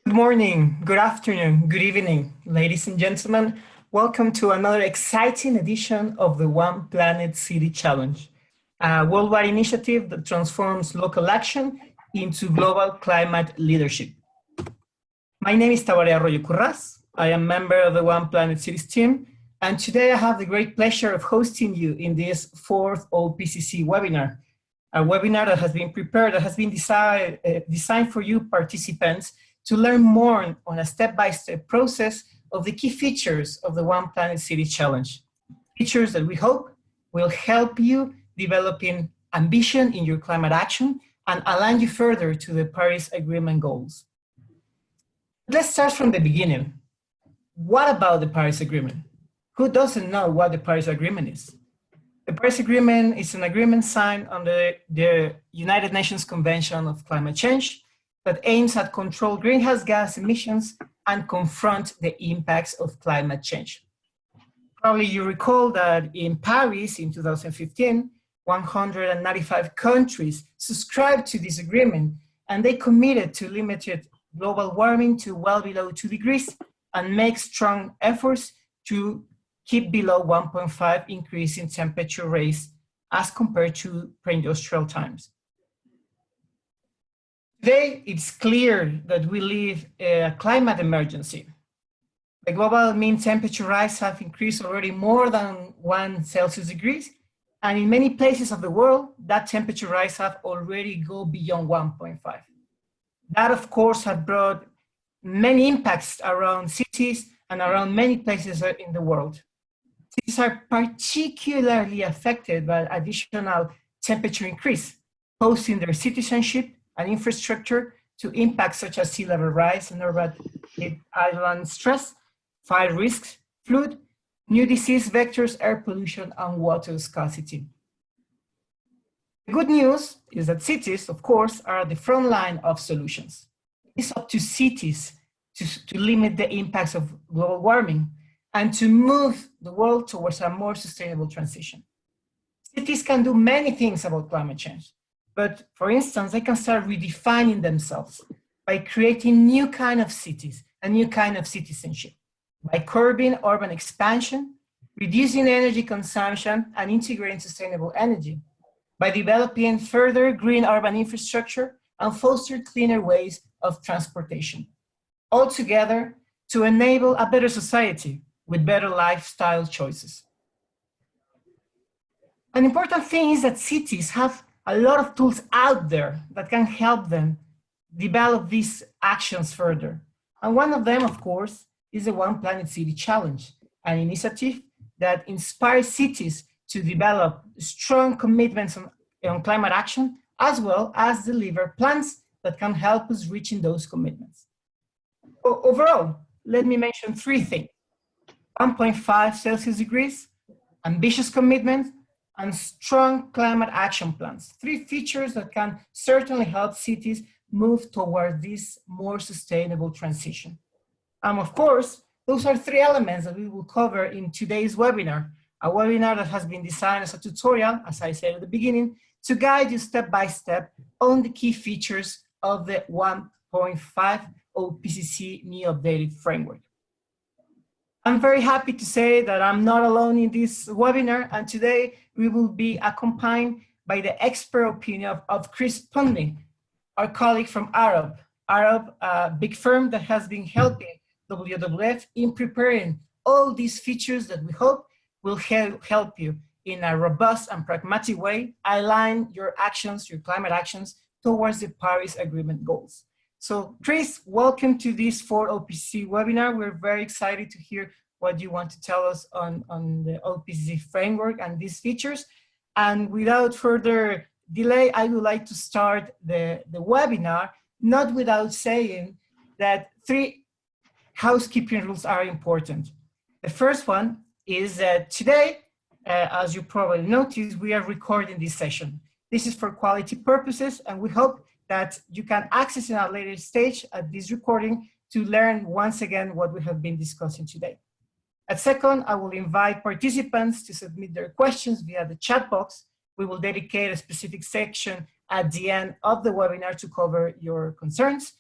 Good morning, good afternoon, good evening, ladies and gentlemen. Welcome to another exciting edition of the One Planet City Challenge, a worldwide initiative that transforms local action into global climate leadership. My name is Tabaré Arroyo Curras. I am a member of the One Planet Cities team, and today I have the great pleasure of hosting you in this fourth OPCC webinar, a webinar that has been prepared, that has been designed for you participants to learn more on a step-by-step process of the key features of the One Planet City Challenge. Features that we hope will help you developing ambition in your climate action and align you further to the Paris Agreement goals. Let's start from the beginning. What about the Paris Agreement? Who doesn't know what the Paris Agreement is? The Paris Agreement is an agreement signed under the United Nations Convention of Climate Change that aims at control greenhouse gas emissions and confront the impacts of climate change. Probably you recall that in Paris in 2015, 195 countries subscribed to this agreement, and they committed to limited global warming to well below 2 degrees and make strong efforts to keep below 1.5 increase in temperature rise as compared to pre-industrial times. Today, it's clear that we live a climate emergency. The global mean temperature rise have increased already more than 1 Celsius degrees, and in many places of the world, that temperature rise have already go beyond 1.5. That, of course, has brought many impacts around cities and around many places in the world. Cities are particularly affected by additional temperature increase, posing their citizenship and infrastructure to impacts such as sea level rise and urban island stress, fire risks, flood, new disease vectors, air pollution, and water scarcity. The good news is that cities, of course, are at the front line of solutions. It's up to cities to limit the impacts of global warming and to move the world towards a more sustainable transition. Cities can do many things about climate change. But for instance, they can start redefining themselves by creating new kind of cities, a new kind of citizenship, by curbing urban expansion, reducing energy consumption, and integrating sustainable energy, by developing further green urban infrastructure and foster cleaner ways of transportation, all together to enable a better society with better lifestyle choices. An important thing is that cities have a lot of tools out there that can help them develop these actions further. And one of them, of course, is the One Planet City Challenge, an initiative that inspires cities to develop strong commitments on climate action, as well as deliver plans that can help us reaching those commitments. Overall, let me mention 3 things: 1.5 Celsius degrees, ambitious commitments, and strong climate action plans. 3 features that can certainly help cities move toward this more sustainable transition. And of course, those are 3 elements that we will cover in today's webinar, a webinar that has been designed as a tutorial, as I said at the beginning, to guide you step by step on the key features of the 1.5 OPCC new updated framework. I'm very happy to say that I'm not alone in this webinar, and today we will be accompanied by the expert opinion of Chris Putney, our colleague from Arup, a big firm that has been helping WWF in preparing all these features that we hope will help you in a robust and pragmatic way align your actions, your climate actions, towards the Paris Agreement goals. So Chris, welcome to this 4 OPCC webinar. We're very excited to hear what you want to tell us on the OPCC framework and these features. And without further delay, I would like to start the webinar, not without saying that 3 housekeeping rules are important. The first one is that today, as you probably noticed, we are recording this session. This is for quality purposes, and we hope that you can access in a later stage at this recording to learn once again what we have been discussing today. At second, I will invite participants to submit their questions via the chat box, We will dedicate a specific section at the end of the webinar to cover your concerns.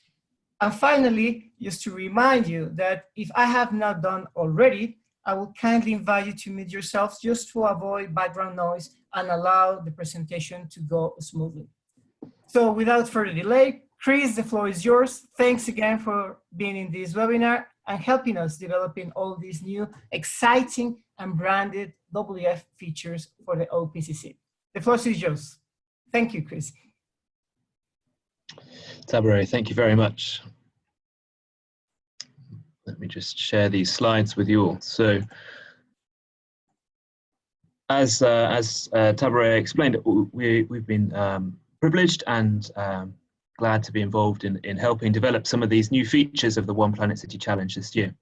And finally, just to remind you that if I have not done already, I will kindly invite you to mute yourselves just to avoid background noise and allow the presentation to go smoothly. So without further delay, Chris, the floor is yours. Thanks again for being in this webinar and helping us developing all these new exciting and branded WF features for the OPCC. The floor is yours. Thank you, Chris. Tabare, thank you very much. Let me just share these slides with you all. So, as Tabare explained, we've been privileged and glad to be involved in helping develop some of these new features of the One Planet City Challenge this year.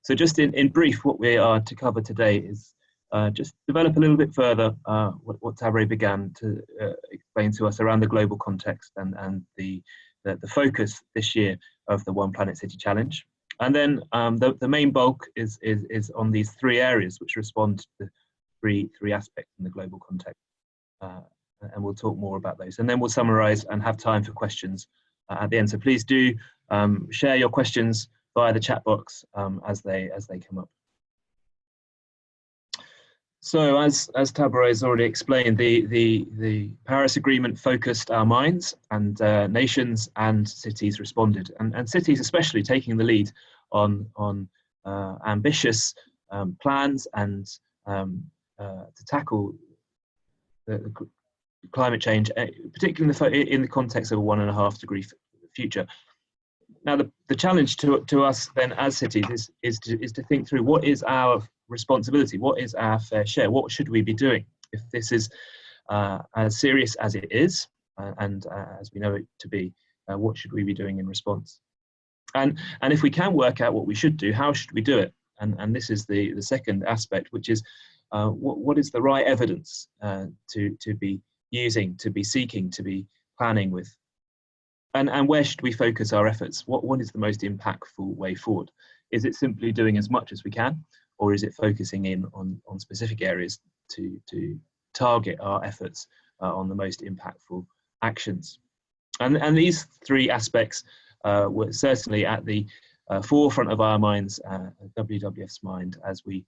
So just in brief, what we are to cover today is just develop a little bit further what Tabare began to explain to us around the global context and the focus this year of the One Planet City Challenge. And then the main bulk is on these three areas which respond to the three aspects in the global context. And we'll talk more about those. And then we'll summarize and have time for questions at the end. So please do share your questions via the chat box as they come up. So as Tabare has already explained, the Paris Agreement focused our minds, and nations and cities responded, and cities especially taking the lead on ambitious plans and to tackle the climate change, particularly in the context of a 1.5 degree future. Now, the challenge to us then as cities is to think through what is our responsibility, what is our fair share, what should we be doing if this is as serious as it is and as we know it to be, what should we be doing in response? And if we can work out what we should do, how should we do it? And this is the second aspect, which is what is the right evidence to be using, to be seeking, to be planning with? And where should we focus our efforts? What is the most impactful way forward? Is it simply doing as much as we can, or is it focusing in on specific areas to target our efforts on the most impactful actions? And these three aspects were certainly at the forefront of our minds, WWF's mind, as we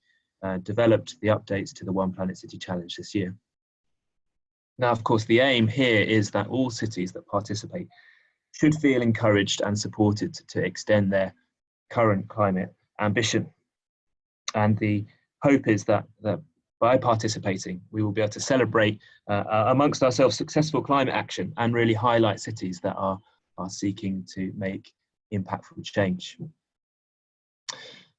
developed the updates to the One Planet City Challenge this year. Now, of course, the aim here is that all cities that participate should feel encouraged and supported to extend their current climate ambition. And the hope is that by participating, we will be able to celebrate amongst ourselves successful climate action and really highlight cities that are seeking to make impactful change.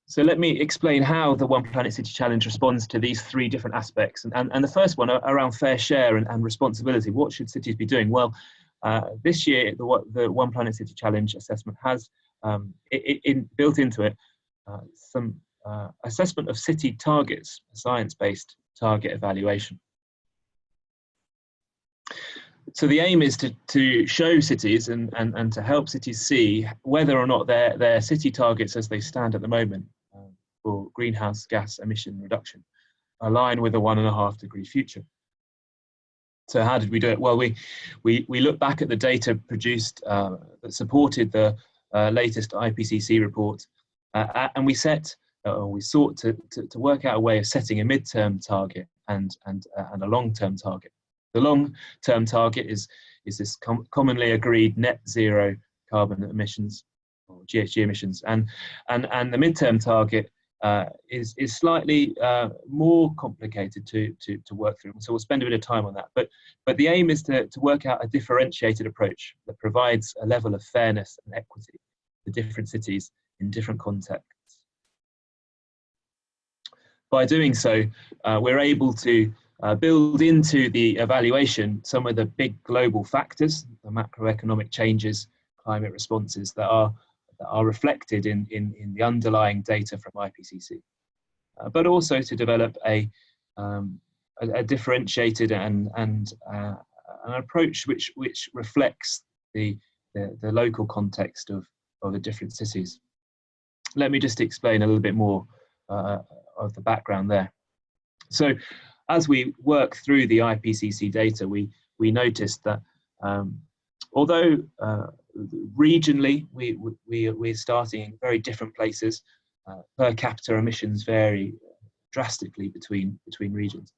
So let me explain how the One Planet City Challenge responds to these three different aspects. And the first one around fair share and responsibility. What should cities be doing? Well, this year, the One Planet City Challenge assessment has built into it some assessment of city targets, a science-based target evaluation. So the aim is to show cities and to help cities see whether or not their city targets as they stand at the moment for greenhouse gas emission reduction align with a 1.5 degree future. So how did we do it? Well, we looked back at the data produced that supported the latest IPCC report, and we sought to work out a way of setting a midterm target and a long-term target. The long-term target is this commonly agreed net zero carbon emissions, or GHG emissions, and the midterm target is slightly more complicated to work through. So we'll spend a bit of time on that. But the aim is to work out a differentiated approach that provides a level of fairness and equity to different cities in different contexts. By doing so, we're able to build into the evaluation some of the big global factors, the macroeconomic changes, climate responses that are reflected in the underlying data from IPCC, but also to develop a differentiated and an approach which reflects the local context of the different cities. Let me just explain a little bit more of the background there. So as we work through the IPCC data, we noticed that although regionally we're starting in very different places, per capita emissions vary drastically between regions.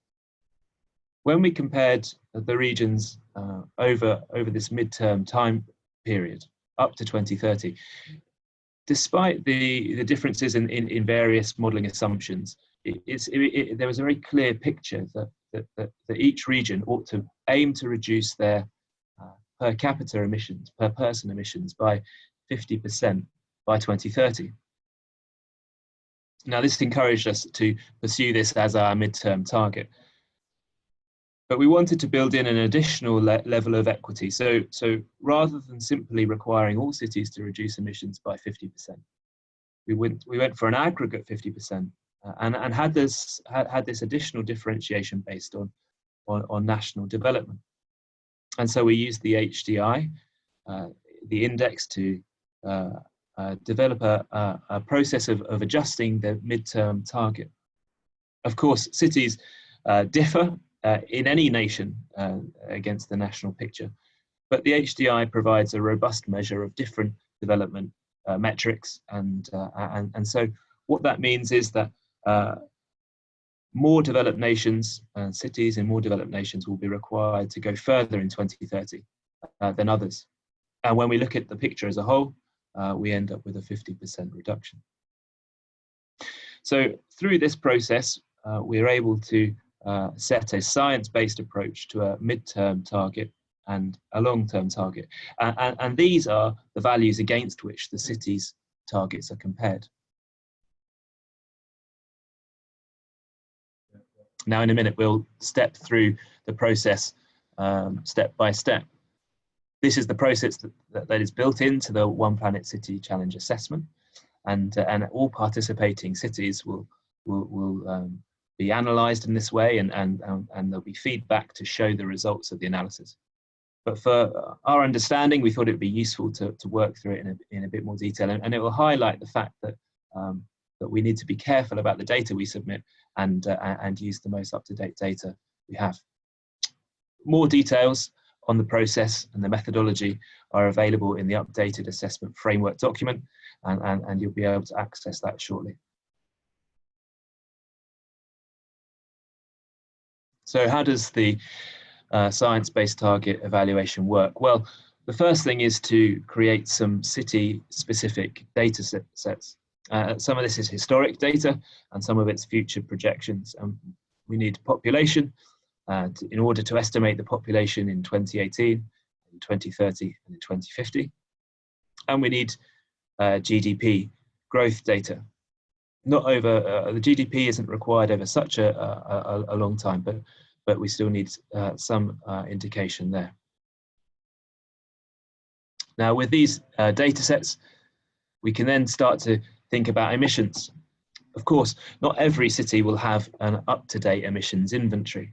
When we compared the regions over this midterm time period up to 2030, despite the differences in various modelling assumptions, there was a very clear picture that each region ought to aim to reduce their per capita emissions, per person emissions by 50% by 2030. Now, this encouraged us to pursue this as our midterm target. But we wanted to build in an additional level of equity. So rather than simply requiring all cities to reduce emissions by 50%, we went for an aggregate 50%, and had this additional differentiation based on national development. And so we used the HDI, the index, to develop a process of adjusting the midterm target. Of course, cities differ in any nation against the national picture, but the HDI provides a robust measure of different development metrics, and so what that means is that more developed nations and cities in more developed nations will be required to go further in 2030 than others. And when we look at the picture as a whole, we end up with a 50% reduction. So through this process, we are able to set a science-based approach to a midterm target and a long-term target. And these are the values against which the city's targets are compared. Now, in a minute, we'll step through the process step by step. This is the process that is built into the One Planet City Challenge assessment, and all participating cities will be analysed in this way, and there'll be feedback to show the results of the analysis. But for our understanding, we thought it would be useful to work through it in a bit more detail, and it will highlight the fact that we need to be careful about the data we submit and use the most up-to-date data we have. More details on the process and the methodology are available in the updated assessment framework document, and you'll be able to access that shortly. So how does the science-based target evaluation work? Well, the first thing is to create some city-specific data sets. Some of this is historic data, and some of it's future projections. We need population in order to estimate the population in 2018, in 2030, and in 2050. And we need GDP growth data. Not over the GDP isn't required over such a long time, but we still need some indication there. Now, with these data sets, we can then start to think about emissions. Of course, not every city will have an up-to-date emissions inventory.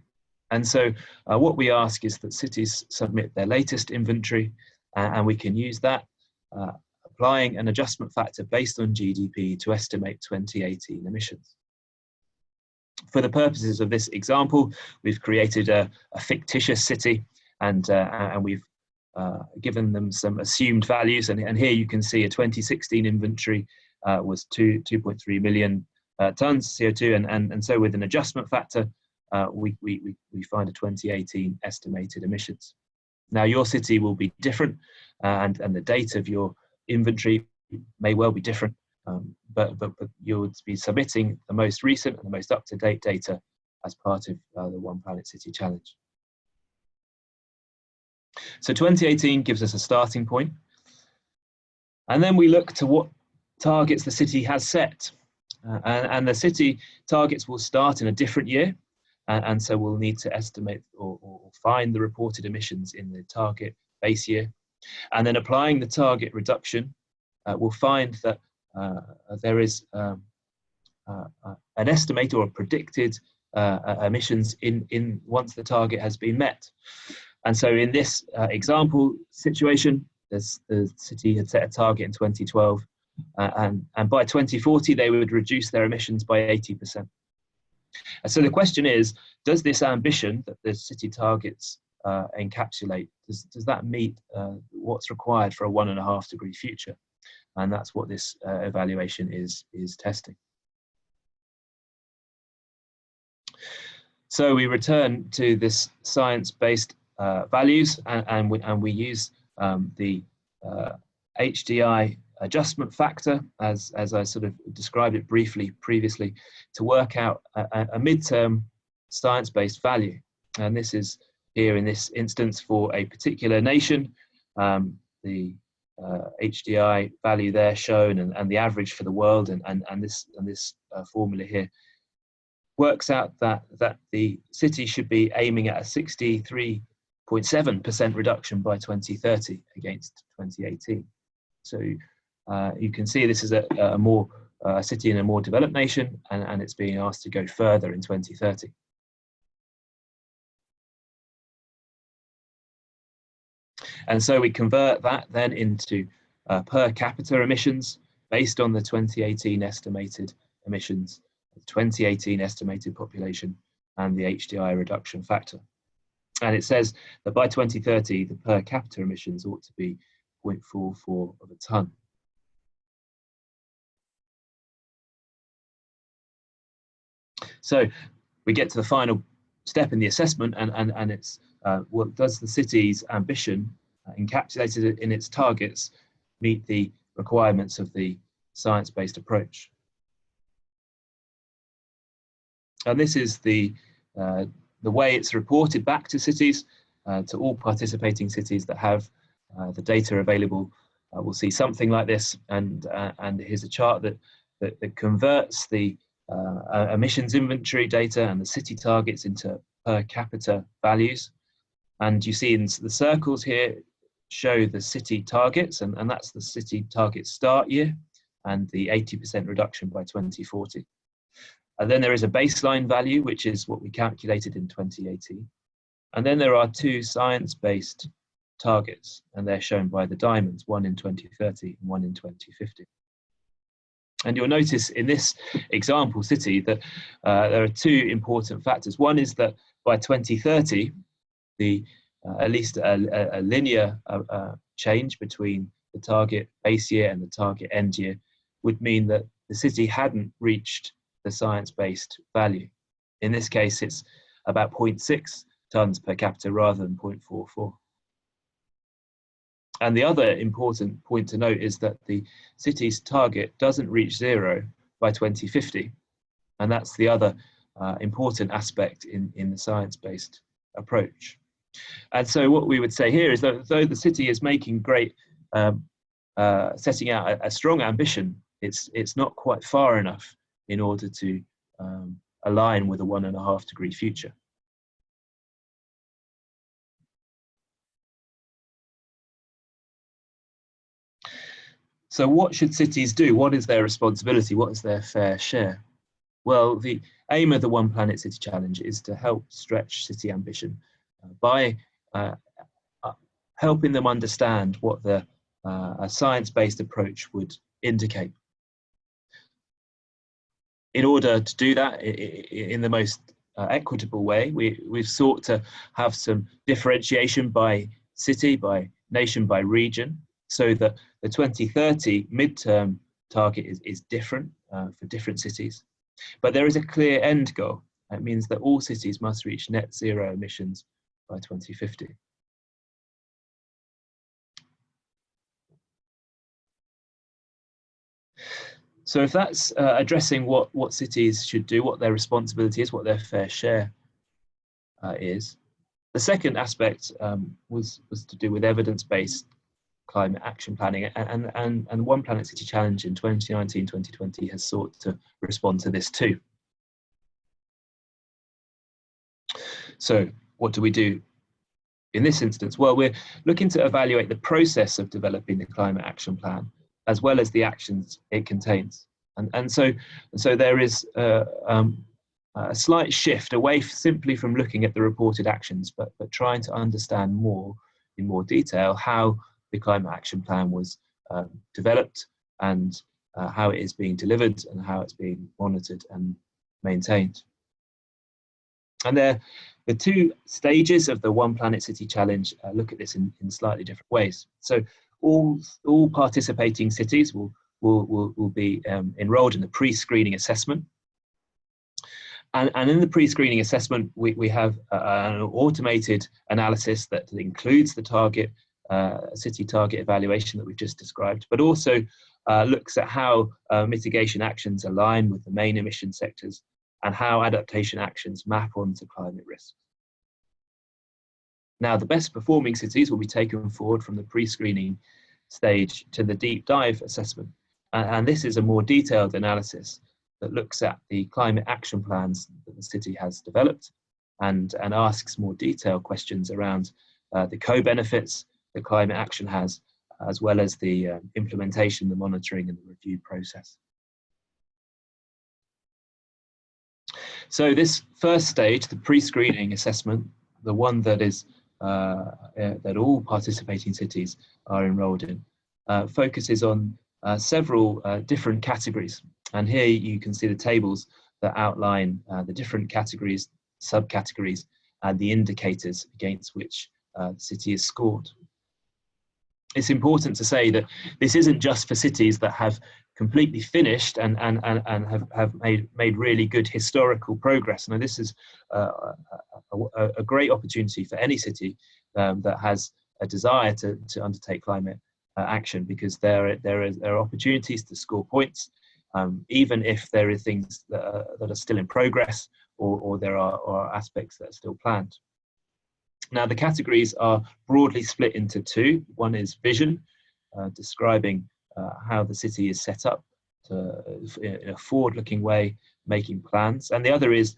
And so what we ask is that cities submit their latest inventory, and we can use that, applying an adjustment factor based on GDP to estimate 2018 emissions. For the purposes of this example, we've created a fictitious city, and we've given them some assumed values. And here you can see a 2016 inventory was 2.3 million tons CO2, and so with an adjustment factor, we find a 2018 estimated emissions. Now, your city will be different, and the date of your inventory may well be different, but you would be submitting the most recent and the most up-to-date data as part of the One Planet City Challenge. So 2018 gives us a starting point, and then we look to what targets the city has set, and the city targets will start in a different year, and so we'll need to estimate or find the reported emissions in the target base year, and then applying the target reduction, we'll find that there is an estimate or a predicted emissions in once the target has been met. And so in this example situation, the city had set a target in 2012, and by 2040 they would reduce their emissions by 80%. And so the question is, does this ambition that the city targets encapsulate, does that meet what's required for a 1.5 degree future? And that's what this evaluation is testing. So we return to this science-based values, and we use the HDI adjustment factor, as I sort of described it briefly previously, to work out a midterm science-based value. And this is here in this instance for a particular nation. The HDI value there shown, and the average for the world, and this formula here works out that the city should be aiming at a 63.7% reduction by 2030 against 2018. So you can see this is a city in a more developed nation, and it's being asked to go further in 2030. And so we convert that then into per capita emissions based on the 2018 estimated emissions, the 2018 estimated population, and the HDI reduction factor. And it says that by 2030, the per capita emissions ought to be 0.44 of a tonne. So we get to the final step in the assessment, and it's what does the city's ambition encapsulated in its targets meet the requirements of the science-based approach? And this is the way it's reported back to cities, to all participating cities that have the data available. We'll see something like this, and here's a chart that converts the emissions inventory data and the city targets into per capita values. And you see in the circles here show the city targets, and that's the city target start year and the 80% reduction by 2040. And then there is a baseline value, which is what we calculated in 2018. And then there are two science-based targets, and they're shown by the diamonds, one in 2030 and one in 2050. And you'll notice in this example city that there are two important factors. One is that by 2030, at least a linear change between the target base year and the target end year would mean that the city hadn't reached the science-based value. In this case, it's about 0.6 tonnes per capita rather than 0.44. And the other important point to note is that the city's target doesn't reach zero by 2050. And that's the other important aspect in the science-based approach. And so what we would say here is that though the city is making great, setting out a strong ambition, it's not quite far enough in order to align with a 1.5 degree future. So what should cities do? What is their responsibility? What is their fair share? Well, the aim of the One Planet City Challenge is to help stretch city ambition by helping them understand what a science-based approach would indicate. In order to do that in the most equitable way, we've sought to have some differentiation by city, by nation, by region, so that the 2030 midterm target is different for different cities. But there is a clear end goal. That means that all cities must reach net zero emissions by 2050. So if that's addressing what cities should do, what their responsibility is, what their fair share is, the second aspect was to do with evidence-based climate action planning, and One Planet City Challenge in 2019-2020 has sought to respond to this too. So what do we do in this instance? Well, we're looking to evaluate the process of developing the climate action plan, as well as the actions it contains. And so there is a slight shift away simply from looking at the reported actions, but trying to understand in more detail how the climate action plan was developed, and how it is being delivered, and how it's being monitored and maintained. And the two stages of the One Planet City Challenge look at this in slightly different ways. So all participating cities will be enrolled in the pre-screening assessment. And in the pre-screening assessment, we have an automated analysis that includes the target city target evaluation that we've just described, but also looks at how mitigation actions align with the main emission sectors and how adaptation actions map onto climate risks. Now, the best performing cities will be taken forward from the pre-screening stage to the deep dive assessment. And this is a more detailed analysis that looks at the climate action plans that the city has developed and asks more detailed questions around the co-benefits that climate action has, as well as the implementation, the monitoring and the review process. So this first stage, the pre-screening assessment, the one that is that all participating cities are enrolled in, focuses on several different categories. And here you can see the tables that outline the different categories, subcategories, and the indicators against which the city is scored. It's important to say that this isn't just for cities that have completely finished and have made really good historical progress. Now, this is a great opportunity for any city that has a desire to undertake climate action, because there are opportunities to score points, even if there are things that are still in progress or there are aspects that are still planned. Now, the categories are broadly split into two. One is vision, describing how the city is set up in a forward-looking way, making plans. And the other is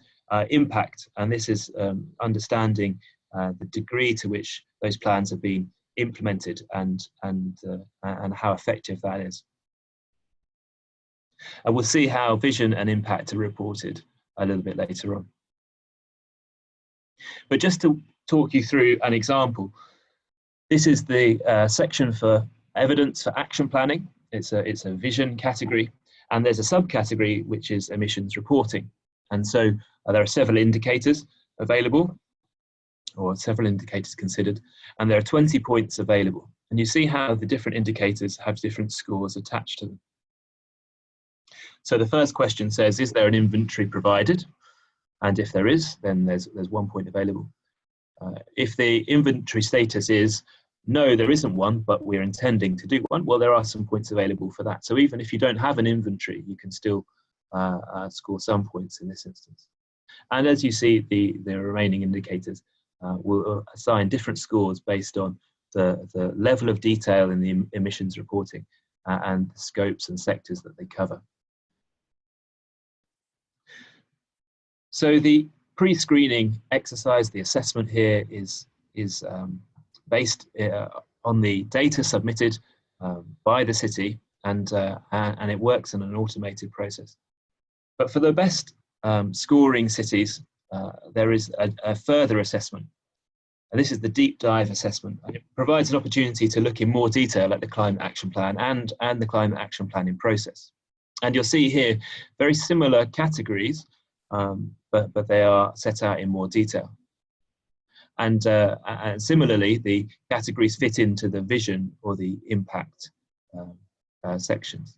impact, and this is understanding the degree to which those plans have been implemented and how effective that is. And we'll see how vision and impact are reported a little bit later on. But just to talk you through an example, this is the section for evidence for action planning. It's a vision category, and there's a subcategory which is emissions reporting. And so there are several indicators available, or several indicators considered, and there are 20 points available. And you see how the different indicators have different scores attached to them. So the first question says, is there an inventory provided? And if there is, then there's 1 point available. If the inventory status is, no, there isn't one, but we're intending to do one, well, there are some points available for that. So even if you don't have an inventory, you can still score some points in this instance. And as you see, the remaining indicators will assign different scores based on the level of detail in the emissions reporting and the scopes and sectors that they cover. So the pre-screening exercise, the assessment here is based on the data submitted by the city, and it works in an automated process. But for the best scoring cities, there is a further assessment. And this is the deep dive assessment. And it provides an opportunity to look in more detail at the climate action plan and the climate action planning process. And you'll see here very similar categories, but they are set out in more detail. And similarly, the categories fit into the vision or the impact sections.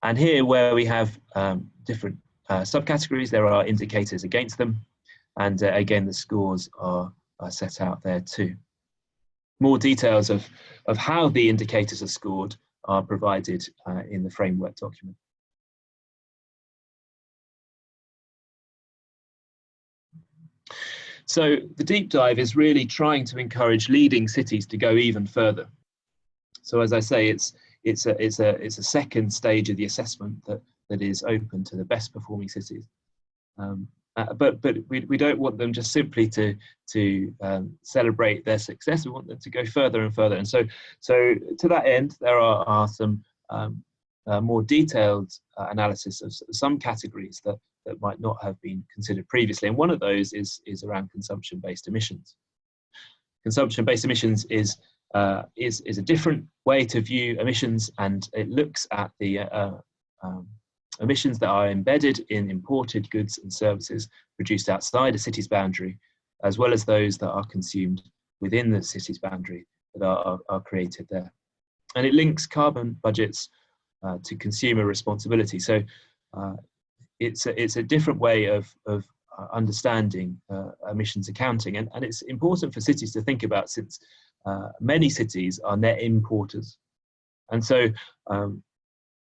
And here, where we have different subcategories, there are indicators against them. And again, the scores are set out there too. More details of how the indicators are scored are provided in the framework document. So the deep dive is really trying to encourage leading cities to go even further. So as I say, it's a second stage of the assessment that is open to the best performing cities. But we don't want them just simply to celebrate their success. We want them to go further and further. And so to that end, there are some more detailed analysis of some categories that might not have been considered previously. And one of those is around consumption-based emissions. Consumption-based emissions is a different way to view emissions, and it looks at the emissions that are embedded in imported goods and services produced outside a city's boundary, as well as those that are consumed within the city's boundary that are created there. And it links carbon budgets to consumer responsibility. So it's a different way of understanding emissions accounting, and it's important for cities to think about, since many cities are net importers. And so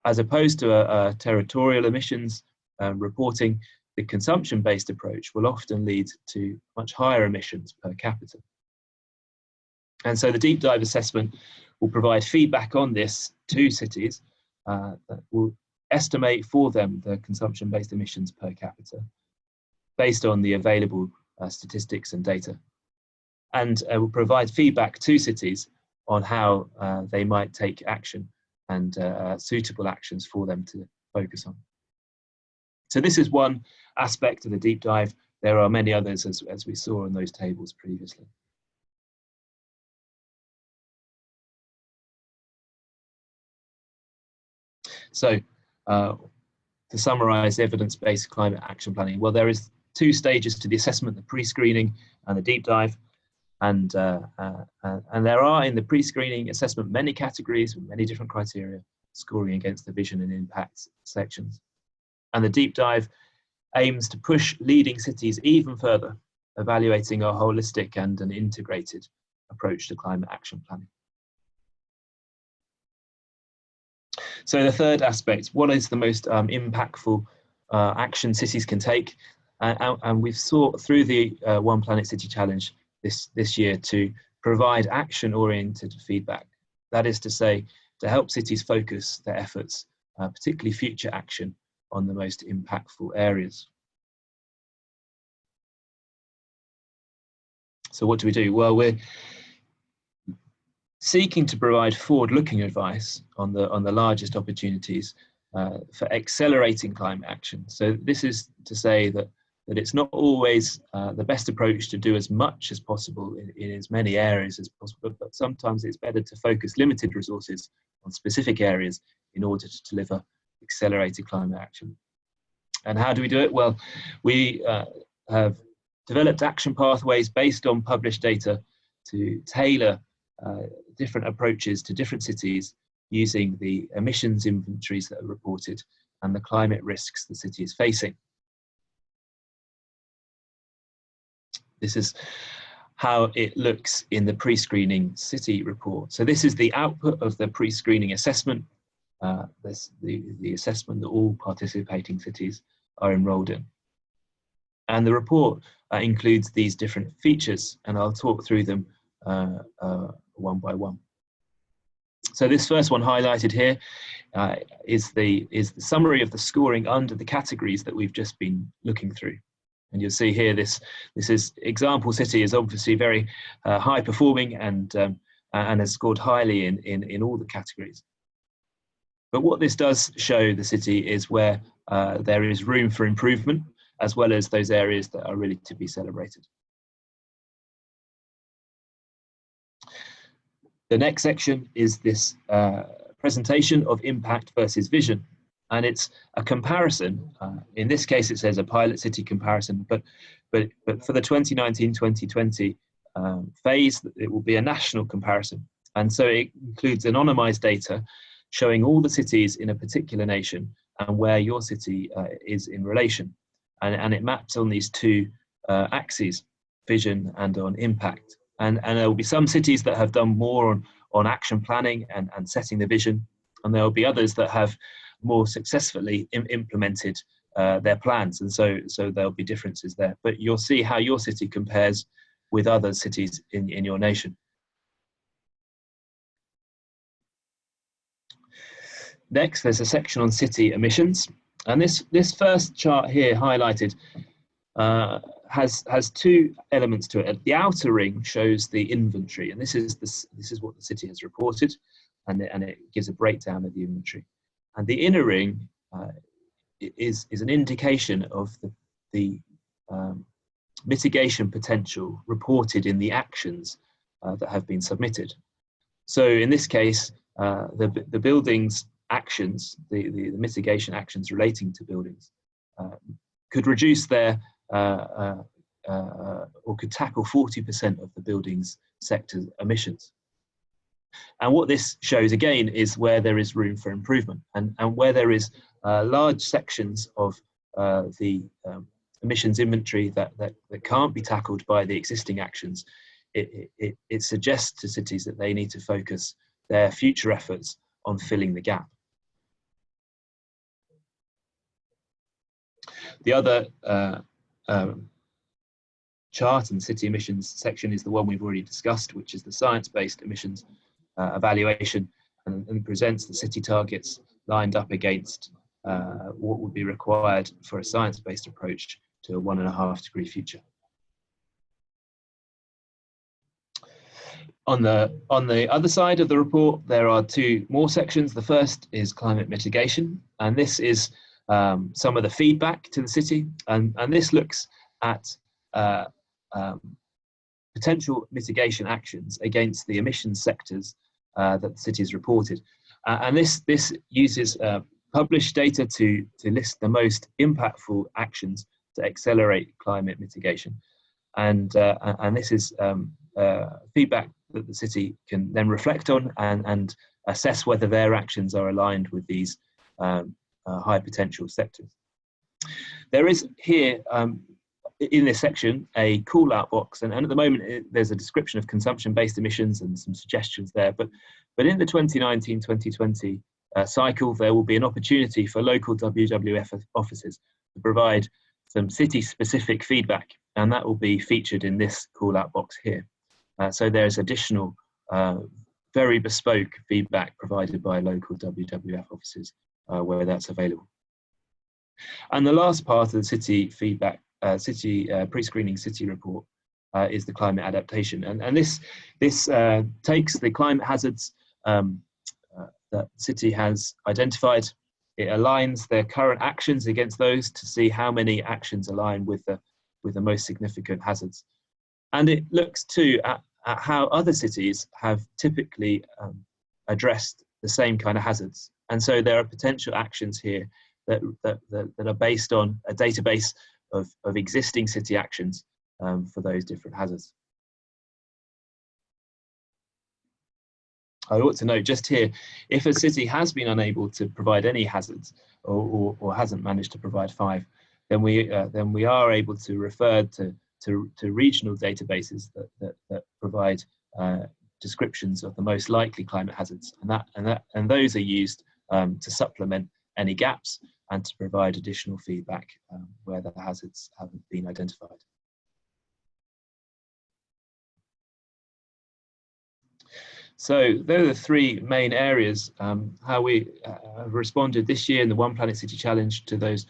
as opposed to a territorial emissions reporting, the consumption-based approach will often lead to much higher emissions per capita. And so the deep dive assessment will provide feedback on this to cities that will estimate for them the consumption-based emissions per capita based on the available statistics and data, and will provide feedback to cities on how they might take action and suitable actions for them to focus on. So this is one aspect of the deep dive. There are many others, as we saw in those tables previously. So to summarize evidence-based climate action planning, well, there is 2 stages to the assessment: the pre-screening and the deep dive. And there are in the pre-screening assessment many categories with many different criteria scoring against the vision and impact sections. And the deep dive aims to push leading cities even further, evaluating a holistic and an integrated approach to climate action planning. So the third aspect, what is the most impactful action cities can take? And we've sought through the One Planet City Challenge this year to provide action-oriented feedback. That is to say, to help cities focus their efforts, particularly future action, on the most impactful areas. So what do? Well, we're seeking to provide forward-looking advice on the largest opportunities for accelerating climate action. So this is to say that it's not always the best approach to do as much as possible in as many areas as possible, but sometimes it's better to focus limited resources on specific areas in order to deliver accelerated climate action. And how do we do it? Well, we have developed action pathways based on published data to tailor different approaches to different cities using the emissions inventories that are reported and the climate risks the city is facing. This is how it looks in the pre-screening city report. So this is the output of the pre-screening assessment, the assessment that all participating cities are enrolled in. And the report includes these different features, and I'll talk through them one by one. So this first one highlighted here is the summary of the scoring under the categories that we've just been looking through. And you'll see here this is example city is obviously very high performing and has scored highly in all the categories. But what this does show the city is where there is room for improvement, as well as those areas that are really to be celebrated. The next section is this presentation of impact versus vision. And it's a comparison. In this case, it says a pilot city comparison, but for the 2019-2020 phase, it will be a national comparison. And so it includes anonymized data showing all the cities in a particular nation and where your city is in relation. And it maps on these 2 axes, vision and on impact. And there will be some cities that have done more on action planning and setting the vision, and there will be others that have more successfully implemented their plans, and so there'll be differences there. But you'll see how your city compares with other cities in your nation. Next, there's a section on city emissions, and this first chart here highlighted has 2 elements to it. The outer ring shows the inventory, and this is what the city has reported, and it gives a breakdown of the inventory. And the inner ring is an indication of the mitigation potential reported in the actions that have been submitted. So in this case, the buildings actions, the mitigation actions relating to buildings, could reduce their or could tackle 40% of the buildings sector's emissions. And what this shows again is where there is room for improvement, and where there is large sections of the emissions inventory that can't be tackled by the existing actions. It suggests to cities that they need to focus their future efforts on filling the gap. The other chart in the city emissions section is the one we've already discussed, which is the science-based emissions evaluation, and presents the city targets lined up against what would be required for a science-based approach to a 1.5 degree future. On the other side of the report, there are two more sections. The first is climate mitigation, and this is some of the feedback to the city, and this looks at potential mitigation actions against the emissions sectors that the city has reported. And this uses published data to list the most impactful actions to accelerate climate mitigation. And this is feedback that the city can then reflect on and assess whether their actions are aligned with these high potential sectors. There is here in this section a call out box, and at the moment there's a description of consumption-based emissions and some suggestions there, but in the 2019-2020 cycle there will be an opportunity for local WWF offices to provide some city-specific feedback, and that will be featured in this call out box here. So there's additional very bespoke feedback provided by local WWF offices where that's available. And the last part of the city feedback, pre-screening city report is the climate adaptation, and this takes the climate hazards that the city has identified. It aligns their current actions against those to see how many actions align with the most significant hazards, and it looks too at how other cities have typically addressed the same kind of hazards, and so there are potential actions here that are based on a database of existing city actions for those different hazards. I ought to note just here, if a city has been unable to provide any hazards or hasn't managed to provide 5, then we are able to refer to regional databases that provide descriptions of the most likely climate hazards, and those are used to supplement any gaps and to provide additional feedback where the hazards haven't been identified. So there are the 3 main areas how we have responded this year in the One Planet City Challenge to those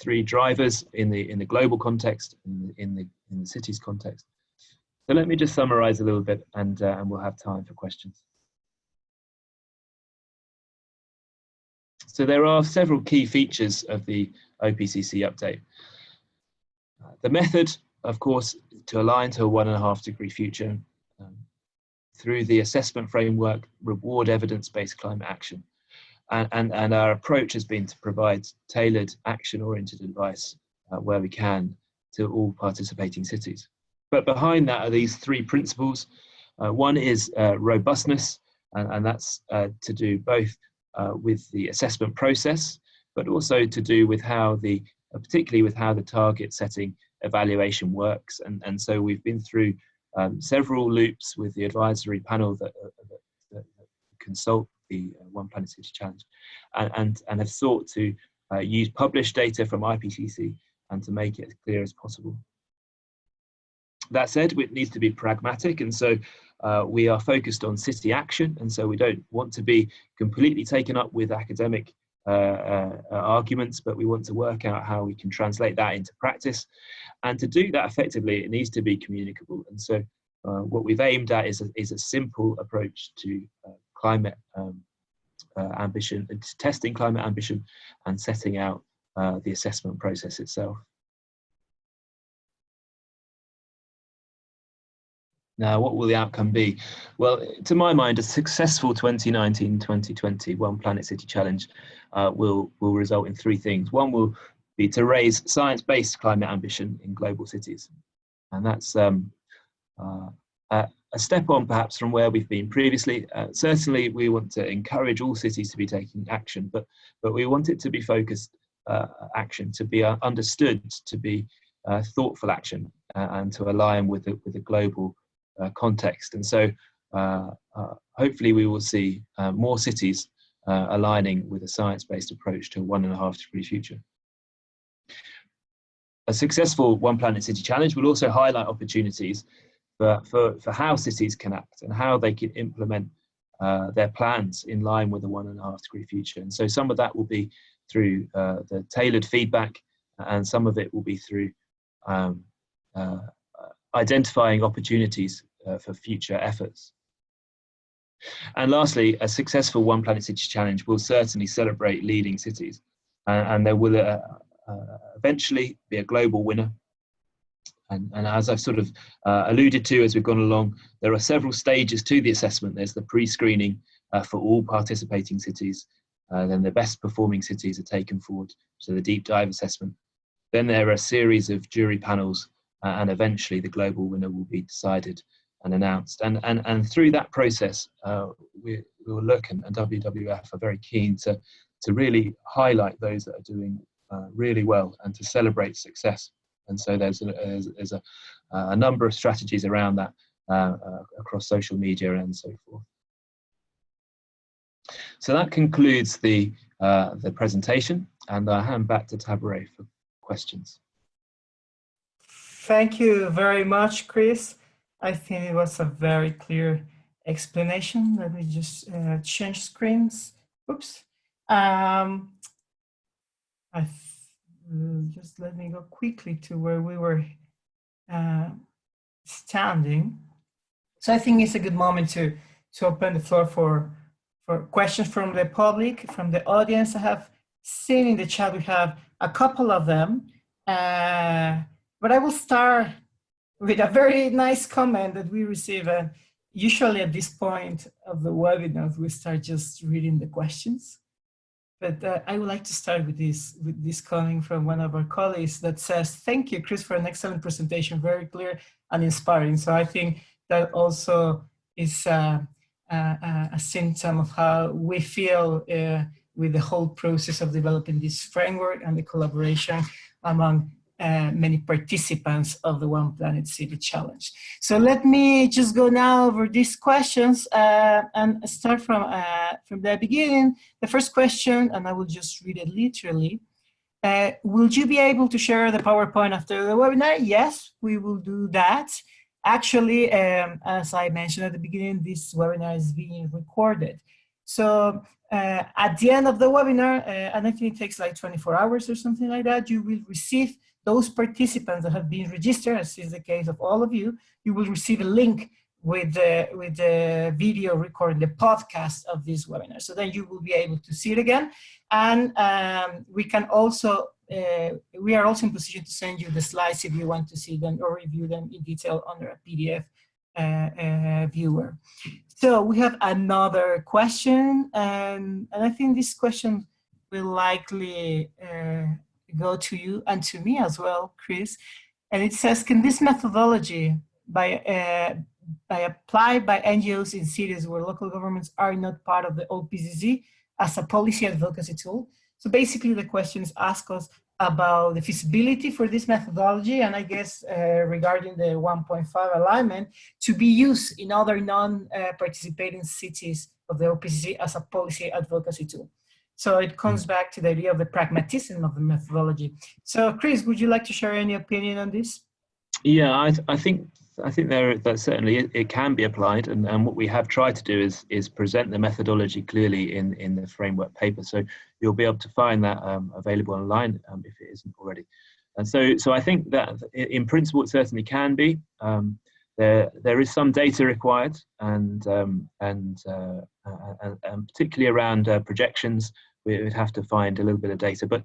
3 drivers in the global context, in the city's context. So let me just summarize a little bit, and we'll have time for questions. So there are several key features of the OPCC update. The method, of course, to align to a 1.5 degree future through the assessment framework, reward evidence-based climate action. And our approach has been to provide tailored action-oriented advice where we can to all participating cities. But behind that are these 3 principles. One is robustness, and that's to do both with the assessment process, but also to do with how particularly with how the target setting evaluation works. And so we've been through several loops with the advisory panel that consult the One Planet City Challenge, and have sought to use published data from IPCC and to make it as clear as possible. That said, it needs to be pragmatic, and so we are focused on city action, and so we don't want to be completely taken up with academic arguments, but we want to work out how we can translate that into practice. And to do that effectively, it needs to be communicable. And so what we've aimed at is a simple approach to climate ambition, to testing climate ambition and setting out the assessment process itself. Now, what will the outcome be? Well, to my mind, a successful 2019-2020 One Planet City Challenge will result in three things. One will be to raise science-based climate ambition in global cities. And that's a step on perhaps from where we've been previously. Certainly, we want to encourage all cities to be taking action, but we want it to be focused action, to be understood, to be thoughtful action, and to align with the global context. And so hopefully we will see more cities aligning with a science-based approach to a 1.5 degree future. A successful One Planet City Challenge will also highlight opportunities for how cities can act and how they can implement their plans in line with a 1.5 degree future. And so some of that will be through the tailored feedback, and some of it will be through identifying opportunities for future efforts. And lastly, a successful One Planet City Challenge will certainly celebrate leading cities, and there will eventually be a global winner. And as I've sort of alluded to as we've gone along, there are several stages to the assessment. There's the pre-screening for all participating cities. Then the best performing cities are taken forward, so the deep dive assessment. Then there are a series of jury panels, and eventually the global winner will be decided and announced. And through that process, we will look, and WWF are very keen to really highlight those that are doing really well and to celebrate success. And so there's a number of strategies around that across social media and so forth. So that concludes the presentation, and I hand back to Tabare for questions. Thank you very much, Chris. I think it was a very clear explanation. Let me just change screens. Oops. Just let me go quickly to where we were standing. So I think it's a good moment to open the floor for questions from the public, from the audience. I have seen in the chat we have a couple of them, but I will start with a very nice comment that we receive. Usually at this point of the webinar, we start just reading the questions. But I would like to start with this coming from one of our colleagues that says, "Thank you, Chris, for an excellent presentation, very clear and inspiring." So I think that also is a symptom of how we feel with the whole process of developing this framework and the collaboration among many participants of the One Planet City Challenge. So let me just go now over these questions and start from the beginning. The first question, and I will just read it literally. Will you be able to share the PowerPoint after the webinar? Yes, we will do that. Actually, as I mentioned at the beginning, this webinar is being recorded. So at the end of the webinar, and I think it takes like 24 hours or something like that, you will receive those participants that have been registered, as is the case of all of you, you will receive a link with the video recording, the podcast of this webinar. So then you will be able to see it again. And we can also, we are also in position to send you the slides if you want to see them or review them in detail under a PDF viewer. So we have another question, and I think this question will likely go to you and to me as well, Chris. And it says, can this methodology applied by NGOs in cities where local governments are not part of the OPCC as a policy advocacy tool? So basically the questions ask us about the feasibility for this methodology, and I guess regarding the 1.5 alignment, to be used in other non-participating cities of the OPCC as a policy advocacy tool. So it comes back to the idea of the pragmatism of the methodology. So Chris, would you like to share any opinion on this? Yeah, I think that certainly it can be applied, and what we have tried to do is present the methodology clearly in the framework paper. So you'll be able to find that available online if it isn't already. And so I think that in principle it certainly can be. There is some data required, and particularly around projections, we would have to find a little bit of data. But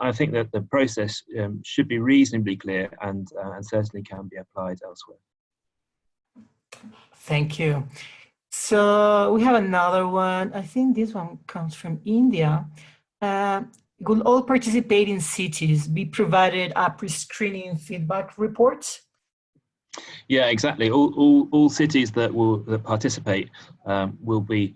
I think that the process should be reasonably clear and certainly can be applied elsewhere. Thank you. So we have another one. I think this one comes from India. Will all participating cities be provided a pre-screening feedback report? Yeah, exactly. All cities that participate will be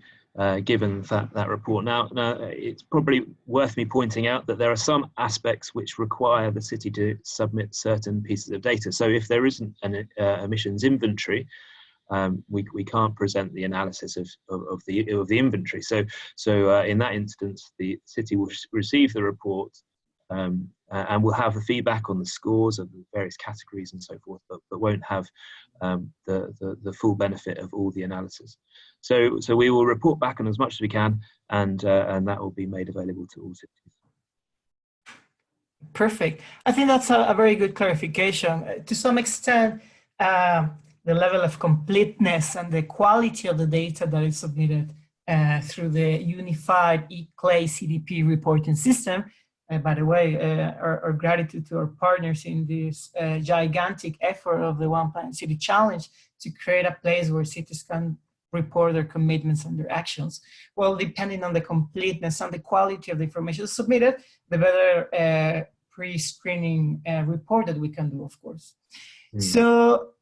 given that report. Now, it's probably worth me pointing out that there are some aspects which require the city to submit certain pieces of data. So if there isn't an emissions inventory, we can't present the analysis of the inventory. So in that instance, the city will receive the report and will have the feedback on the scores of the various categories and so forth, but won't have the full benefit of all the analysis. So we will report back on as much as we can, and that will be made available to all cities. Perfect. I think that's a very good clarification. To some extent, the level of completeness and the quality of the data that is submitted through the unified eClay CDP reporting system. By the way, our gratitude to our partners in this gigantic effort of the One Planet City Challenge to create a place where cities can report their commitments and their actions. Well, depending on the completeness and the quality of the information submitted, the better pre-screening report that we can do, of course. So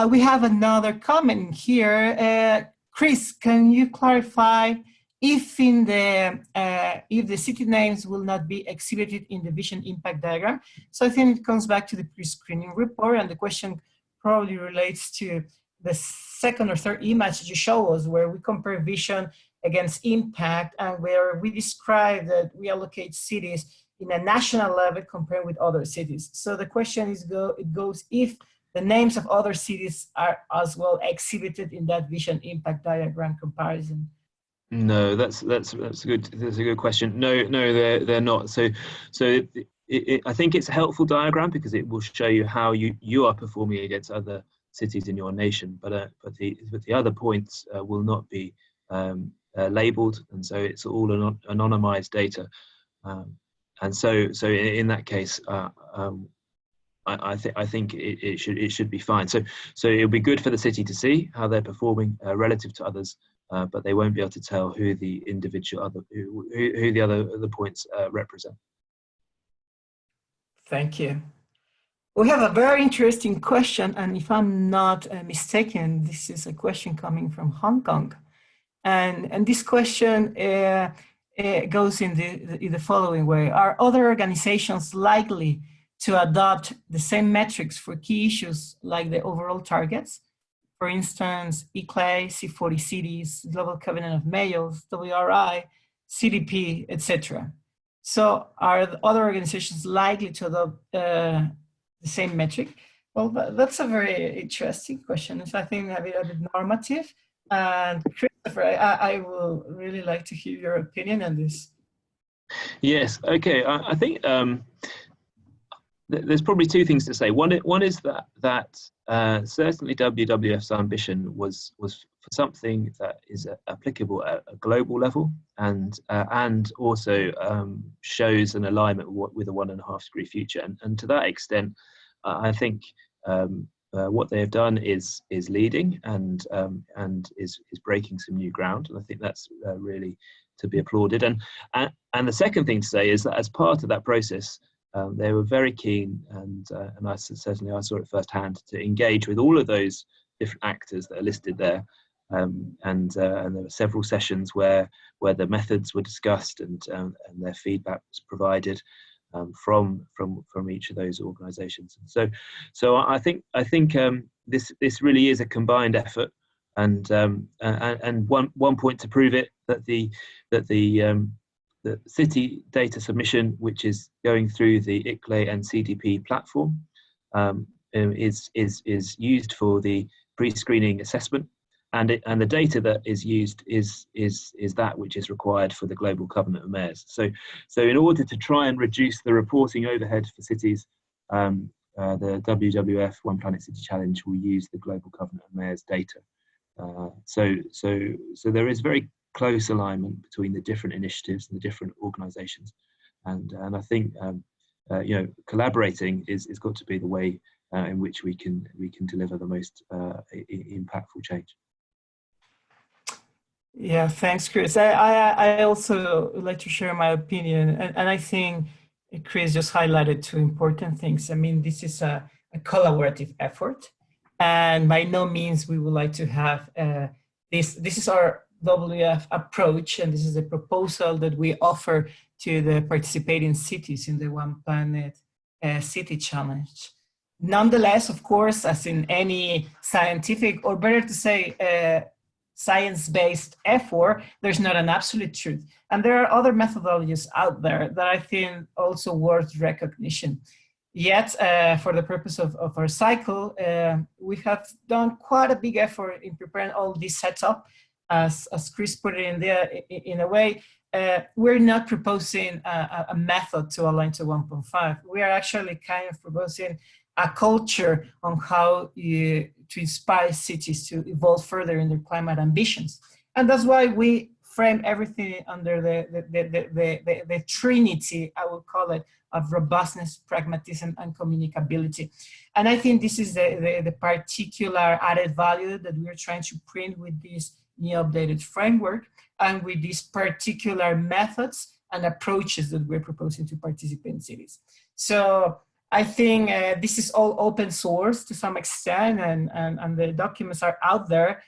we have another comment here. Chris, can you clarify if the city names will not be exhibited in the vision impact diagram? So I think it comes back to the pre-screening report, and the question probably relates to the second or third image that you show us, where we compare vision against impact, and where we describe that we allocate cities in a national level compared with other cities. So the question is, it goes if the names of other cities are as well exhibited in that vision impact diagram comparison. No, that's a good question. No, they're not. So I think it's a helpful diagram because it will show you how you are performing against other cities in your nation. But the other points will not be labeled, and so it's all anonymized data. And so in that case, I think it should be fine. So it'll be good for the city to see how they're performing relative to others. But they won't be able to tell who the individual who the other points represent. Thank you. We have a very interesting question, and if I'm not mistaken, this is a question coming from Hong Kong, and this question goes in the following way: are other organizations likely to adopt the same metrics for key issues like the overall targets? For instance, eClay, C40 cities, Global Covenant of Mayors, WRI, CDP, etc. So are the other organizations likely to adopt the same metric? Well, that's a very interesting question. So I think a bit normative. And Christopher, I will really like to hear your opinion on this. Yes, okay. I think there's probably two things to say. One is that certainly WWF's ambition was for something that is applicable at a global level, and also shows an alignment with a 1.5 degree future. And to that extent, I think what they have done is leading and is breaking some new ground. And I think that's really to be applauded. And the second thing to say is that as part of that process, they were very keen, and I saw it firsthand, to engage with all of those different actors that are listed there, and there were several sessions where the methods were discussed and their feedback was provided from each of those organisations. And so I think this really is a combined effort, and one point to prove it, that the city data submission, which is going through the ICLAY and CDP platform, is used for the pre-screening assessment, and the data that is used is that which is required for the Global Covenant of Mayors. So in order to try and reduce the reporting overhead for cities, the WWF One Planet City Challenge will use the Global Covenant of Mayors data. So there is very close alignment between the different initiatives and the different organisations, and I think collaborating is got to be the way in which we can deliver the most impactful change. Yeah, thanks, Chris. I also would like to share my opinion, and I think Chris just highlighted two important things. I mean, this is a collaborative effort, and by no means we would like to have this is our WF approach, and this is a proposal that we offer to the participating cities in the One Planet City Challenge. Nonetheless, of course, as in any scientific, or better to say, science-based effort, there's not an absolute truth. And there are other methodologies out there that I think also worth recognition. Yet, for the purpose of our cycle, we have done quite a big effort in preparing all this setup. As Chris put it in there, in a way, we're not proposing a method to align to 1.5. We are actually kind of proposing a culture on how to inspire cities to evolve further in their climate ambitions. And that's why we frame everything under the trinity, I would call it, of robustness, pragmatism, and communicability. And I think this is the particular added value that we're trying to print with this new updated framework and with these particular methods and approaches that we're proposing to participating cities. So I think this is all open source to some extent, and the documents are out there.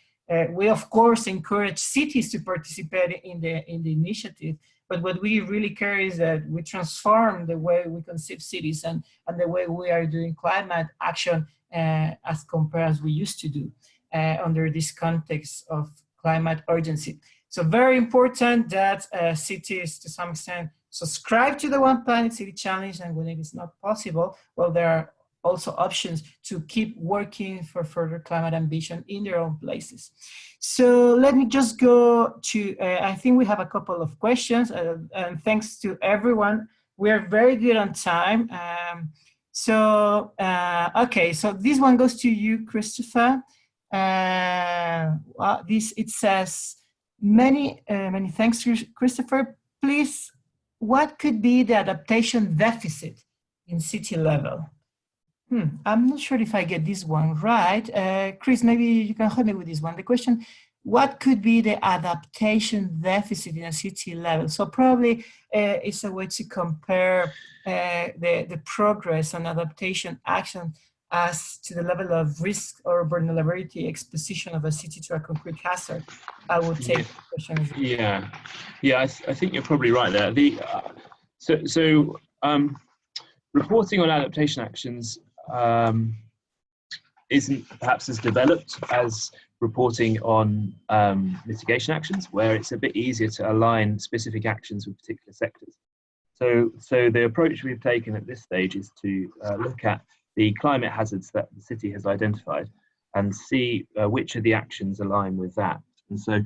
We of course encourage cities to participate in the initiative, but what we really care is that we transform the way we conceive cities and the way we are doing climate action as compared as we used to do under this context of climate urgency. So very important that cities to some extent subscribe to the One Planet City Challenge, and when it is not possible, well, there are also options to keep working for further climate ambition in their own places. So let me just go to, I think we have a couple of questions, and thanks to everyone. We are very good on time. Okay, so this one goes to you, Christopher. It says, many thanks, Christopher. Please, what could be the adaptation deficit in city level? I'm not sure if I get this one right. Chris, maybe you can help me with this one. The question, what could be the adaptation deficit in a city level? So probably it's a way to compare the progress on adaptation action as to the level of risk or vulnerability exposition of a city to a concrete hazard. I would take the question as well. Yeah, I think you're probably right there. Reporting on adaptation actions isn't perhaps as developed as reporting on mitigation actions, where it's a bit easier to align specific actions with particular sectors. So the approach we've taken at this stage is to look at the climate hazards that the city has identified and see which of the actions align with that. And so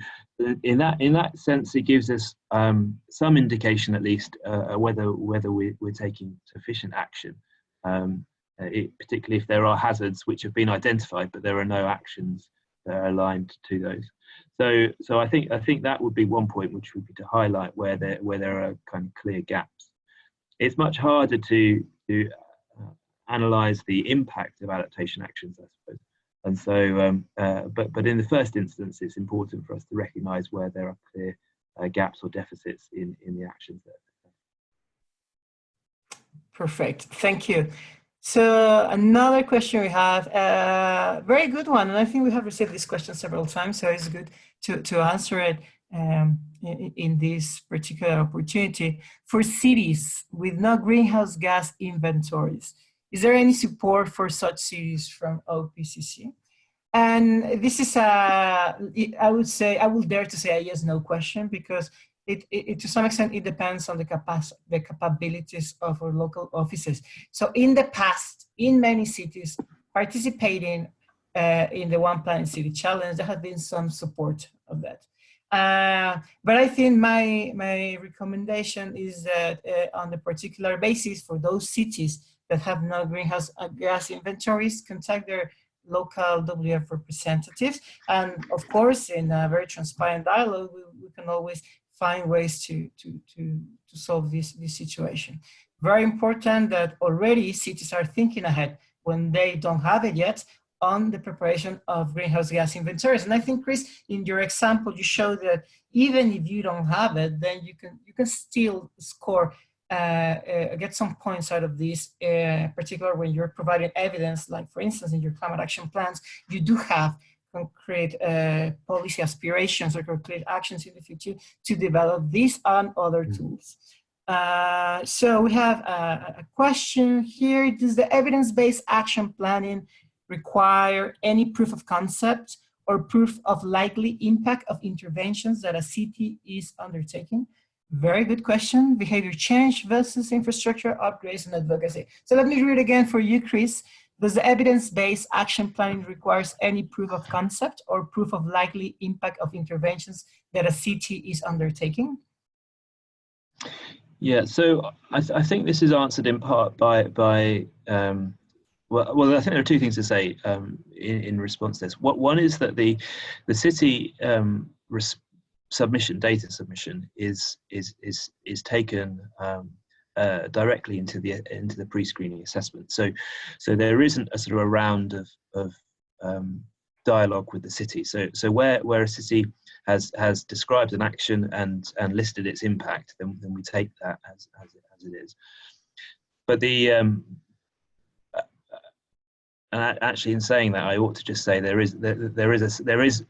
in that sense, it gives us some indication, at least, whether we're taking sufficient action, particularly if there are hazards which have been identified, but there are no actions that are aligned to those. So I think that would be one point which would be to highlight where there are kind of clear gaps. It's much harder to analyze the impact of adaptation actions, I suppose. And so, but in the first instance, it's important for us to recognise where there are clear gaps or deficits in the actions there. Perfect, thank you. So another question we have, very good one, and I think we have received this question several times, so it's good to answer it in this particular opportunity. For cities with no greenhouse gas inventories, is there any support for such cities from OPCC? And this is I would dare to say a yes/no question, because it to some extent it depends on the capabilities of our local offices. So in the past, in many cities participating in the One Planet City Challenge, there has been some support of that. But I think my recommendation is that on the particular basis for those cities that have no greenhouse gas inventories, contact their local WF representatives. And of course, in a very transparent dialogue, we can always find ways to solve this situation. Very important that already cities are thinking ahead when they don't have it yet, on the preparation of greenhouse gas inventories. And I think, Chris, in your example, you showed that even if you don't have it, then you can still score, get some points out of this, particularly when you're providing evidence, like for instance, in your climate action plans, you do have concrete policy aspirations or concrete actions in the future to develop these and other tools. So we have a question here. Does the evidence-based action planning require any proof of concept or proof of likely impact of interventions that a city is undertaking? Very good question. Behavior change versus infrastructure upgrades and advocacy. So let me read it again for you, Chris. Does the evidence-based action planning requires any proof of concept or proof of likely impact of interventions that a city is undertaking? Yeah, so I think this is answered in part by well, I think there are two things to say in response to this. One is that the city data submission is taken directly into the pre-screening assessment. So there isn't a sort of a round of dialogue with the city. So where a city has described an action and listed its impact, then we take that as it is. But the and actually, in saying that, I ought to just say there is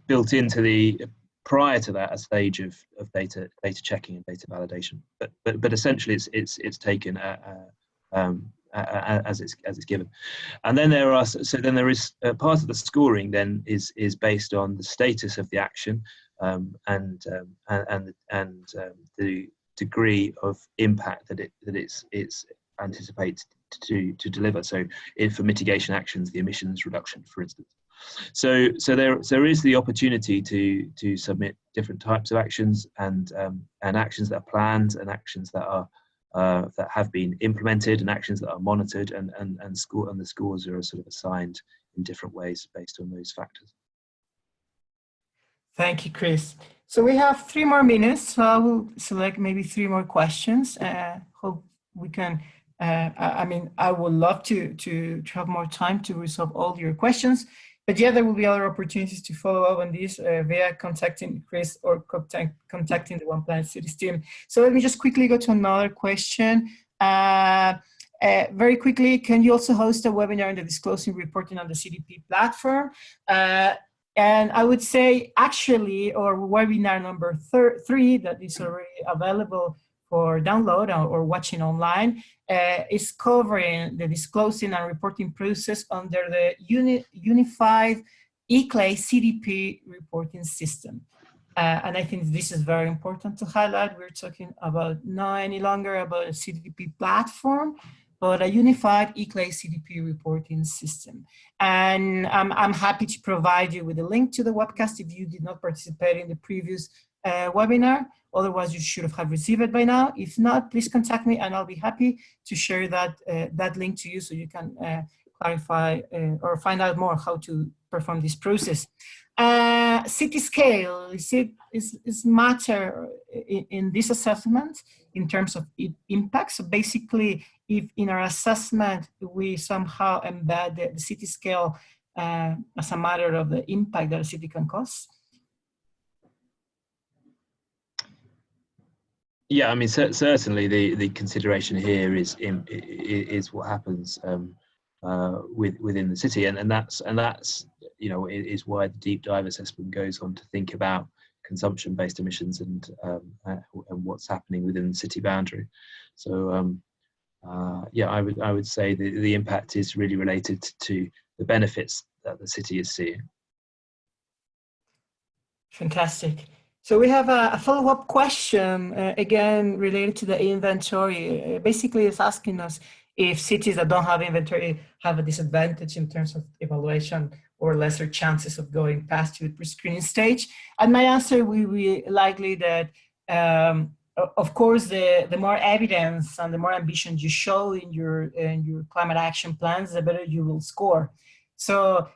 built into the prior to that a stage of data checking and data validation. But essentially, it's taken as it's given. And then there is part of the scoring then is based on the status of the action and the degree of impact that it's anticipated to deliver. So for mitigation actions, the emissions reduction, for instance. So there is the opportunity to submit different types of actions and actions that are planned and actions that are that have been implemented and actions that are monitored and the scores are sort of assigned in different ways based on those factors. Thank you, Chris. So we have 3 more minutes, so I will select maybe 3 more questions. Hope we can, I mean, I would love to have more time to resolve all your questions, but yeah, there will be other opportunities to follow up on this via contacting Chris or contacting the One Planet Cities team. So let me just quickly go to another question. Very quickly, can you also host a webinar on the disclosing reporting on the CDP platform? And I would say actually, or webinar number 3 that is already available for download or watching online is covering the disclosing and reporting process under the unified ECLAY CDP reporting system. And I think this is very important to highlight. We're talking about not any longer about a CDP platform, but a unified ECLAY CDP reporting system. And I'm happy to provide you with a link to the webcast if you did not participate in the previous webinar. Otherwise, you should have received it by now. If not, please contact me and I'll be happy to share that link to you so you can clarify or find out more how to perform this process. City scale, is matter in this assessment in terms of impact. So basically, if in our assessment, we somehow embed the city scale as a matter of the impact that a city can cause. Yeah, I mean, certainly the consideration here is what happens within the city, and that's is why the deep dive assessment goes on to think about consumption-based emissions and what's happening within the city boundary. So yeah, I would say the impact is really related to the benefits that the city is seeing. Fantastic. So we have a follow-up question, again, related to the inventory. Basically, it's asking us if cities that don't have inventory have a disadvantage in terms of evaluation or lesser chances of going past to the pre-screening stage. And my answer will be likely that, of course, the more evidence and the more ambition you show in your climate action plans, the better you will score. So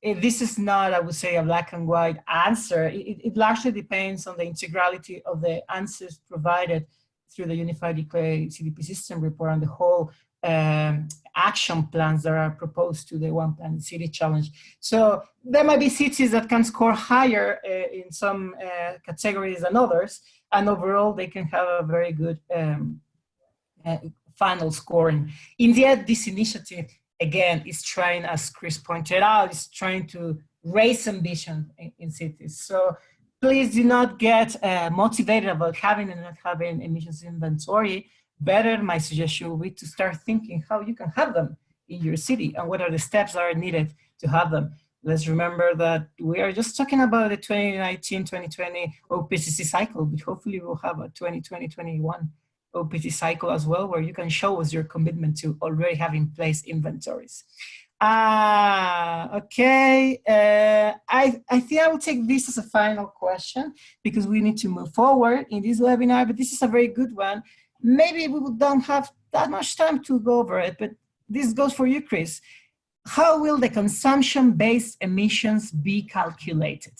this is not, I would say, a black and white answer. It largely depends on the integrality of the answers provided through the Unified ECLAY CDP system report and the whole action plans that are proposed to the One Planet City Challenge. So there might be cities that can score higher in some categories than others, and overall they can have a very good final scoring. In the end, this initiative, again, is trying, as Chris pointed out, is trying to raise ambition in cities. So please do not get motivated about having and not having emissions inventory. Better, my suggestion would be to start thinking how you can have them in your city and what are the steps that are needed to have them. Let's remember that we are just talking about the 2019-2020 OPCC cycle, but hopefully we'll have a 2020-21 OPCC cycle as well, where you can show us your commitment to already have in place inventories. Okay, I think I will take this as a final question because we need to move forward in this webinar, but this is a very good one. Maybe we don't have that much time to go over it, but this goes for you, Chris. How will the consumption-based emissions be calculated?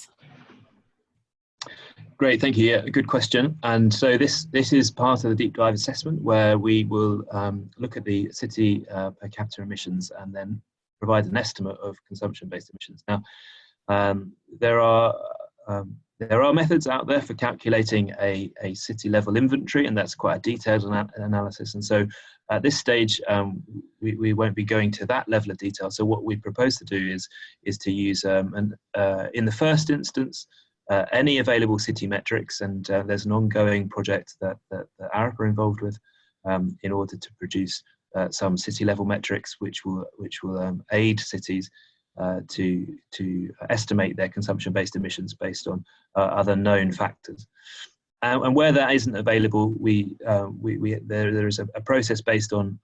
Great, thank you. Yeah, good question. And so this is part of the deep dive assessment where we will look at the city per capita emissions and then provide an estimate of consumption-based emissions. Now, there are methods out there for calculating a city-level inventory, and that's quite a detailed analysis. And so at this stage, we won't be going to that level of detail. So what we propose to do is to use, in the first instance, any available city metrics, and there's an ongoing project that ARIP are involved with in order to produce some city-level metrics, which will aid cities to estimate their consumption-based emissions based on other known factors. And where that isn't available, there is a process based on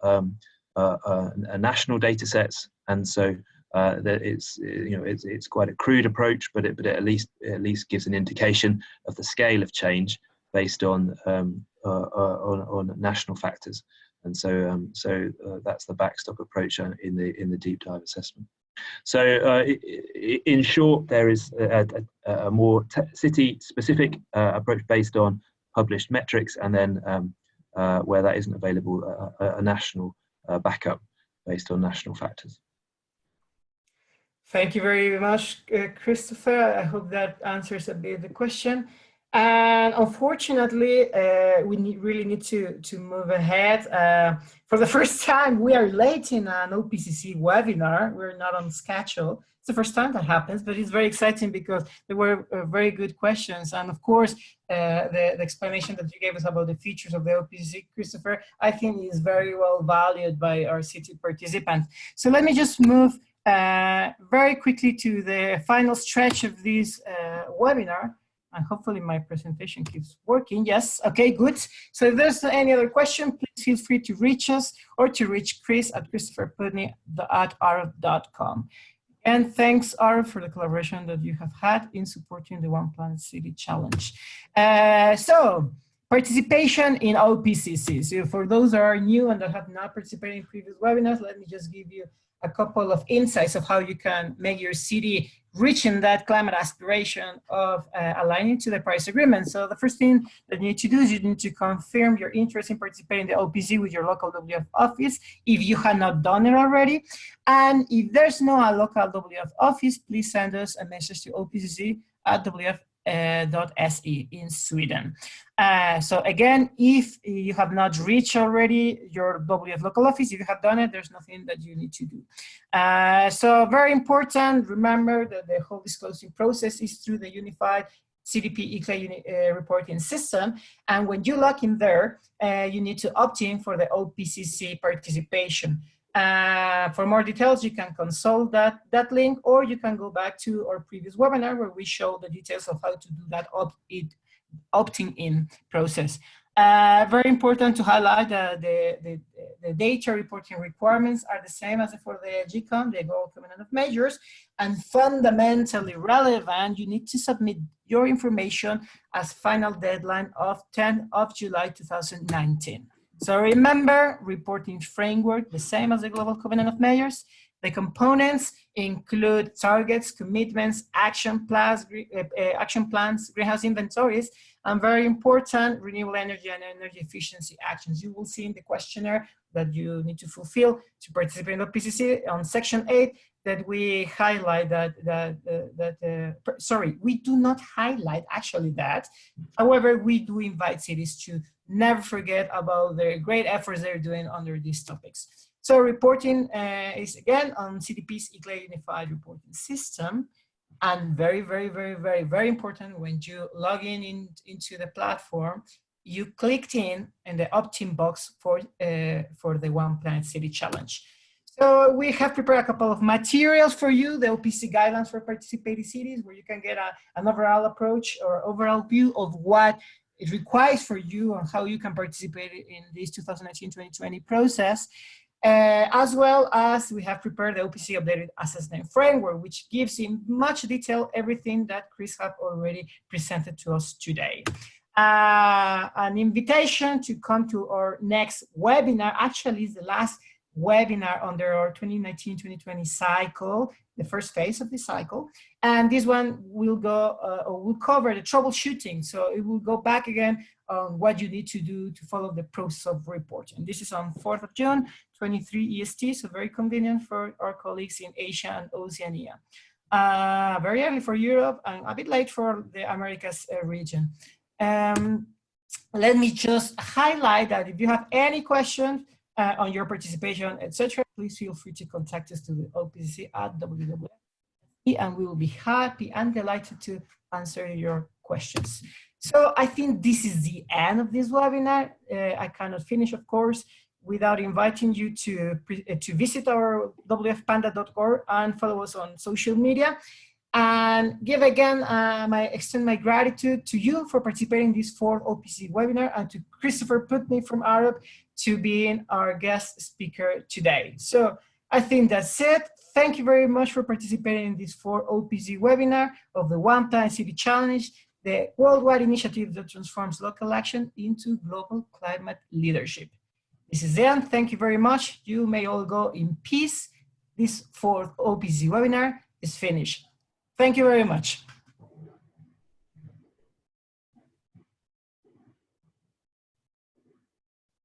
a national data sets, and so that it's quite a crude approach, but it at least gives an indication of the scale of change based on national factors. And so that's the backstop approach in the deep dive assessment. So in short, there is a more city-specific approach based on published metrics, and then where that isn't available, a national backup based on national factors. Thank you very much, Christopher. I hope that answers a bit the question. And unfortunately, we really need to move ahead. For the first time, we are late in an OPCC webinar. We're not on schedule. It's the first time that happens, but it's very exciting because there were very good questions. And of course, the explanation that you gave us about the features of the OPCC, Christopher, I think is very well valued by our city participants. So let me just move very quickly to the final stretch of this webinar. And hopefully my presentation keeps working. Yes, okay, good. So if there's any other question, please feel free to reach us or to reach Chris at christopherputney@arif.com. And thanks, Arif, for the collaboration that you have had in supporting the One Planet City Challenge. So participation in OPCC. So for those that are new and that have not participated in previous webinars, let me just give you a couple of insights of how you can make your city reaching that climate aspiration of aligning to the Paris Agreement. So the first thing that you need to do is you need to confirm your interest in participating in the OPCC with your local WF office if you have not done it already. And if there's no local WF office, please send us a message to opcc@wf.se in Sweden. So again, if you have not reached already your WF local office, if you have done it, there's nothing that you need to do. So very important, remember that the whole disclosing process is through the unified CDP ECLA reporting system. And when you log in there, you need to opt in for the OPCC participation. For more details, you can consult that link, or you can go back to our previous webinar where we show the details of how to do that opting in process. Very important to highlight that the data reporting requirements are the same as for the GCOM, the Global Covenant of Measures, and fundamentally relevant, you need to submit your information as final deadline of 10th of July 2019. So remember, reporting framework, the same as the Global Covenant of Measures. The components include targets, commitments, action plans, greenhouse inventories, and very important, renewable energy and energy efficiency actions. You will see in the questionnaire that you need to fulfill to participate in the OPCC on section 8 that we highlight sorry, we do not highlight actually that. However, we do invite cities to never forget about the great efforts they're doing under these topics. So reporting is again on CDP's ICLEI Unified Reporting System. And very, very, very, very, very important, when you log into the platform, you clicked in the opt-in box for the One Planet City Challenge. So we have prepared a couple of materials for you, the OPC guidelines for participating cities, where you can get an overall approach or overall view of what it requires for you and how you can participate in this 2019-2020 process. As well as we have prepared the OPC updated assessment framework, which gives in much detail everything that Chris have already presented to us today. An invitation to come to our next webinar actually is the last webinar under our 2019-2020 cycle, the first phase of the cycle. And this one will go, or will cover the troubleshooting. So it will go back again on what you need to do to follow the process of reporting. This is on 4th of June, 23 EST, so very convenient for our colleagues in Asia and Oceania. Very early for Europe and a bit late for the Americas region. Let me just highlight that if you have any questions on your participation, etc., please feel free to contact us to the OPCC at www. And we will be happy and delighted to answer your questions. So I think this is the end of this webinar. I cannot finish, of course, without inviting you to visit our wfpanda.org and follow us on social media. And give again, extend my gratitude to you for participating in this 4th OPC webinar, and to Christopher Putney from Arup to being our guest speaker today. So I think that's it. Thank you very much for participating in this 4th OPC webinar of the One Planet City Challenge, the worldwide initiative that transforms local action into global climate leadership. This is the end. Thank you very much. You may all go in peace. This 4th OPC webinar is finished. Thank you very much.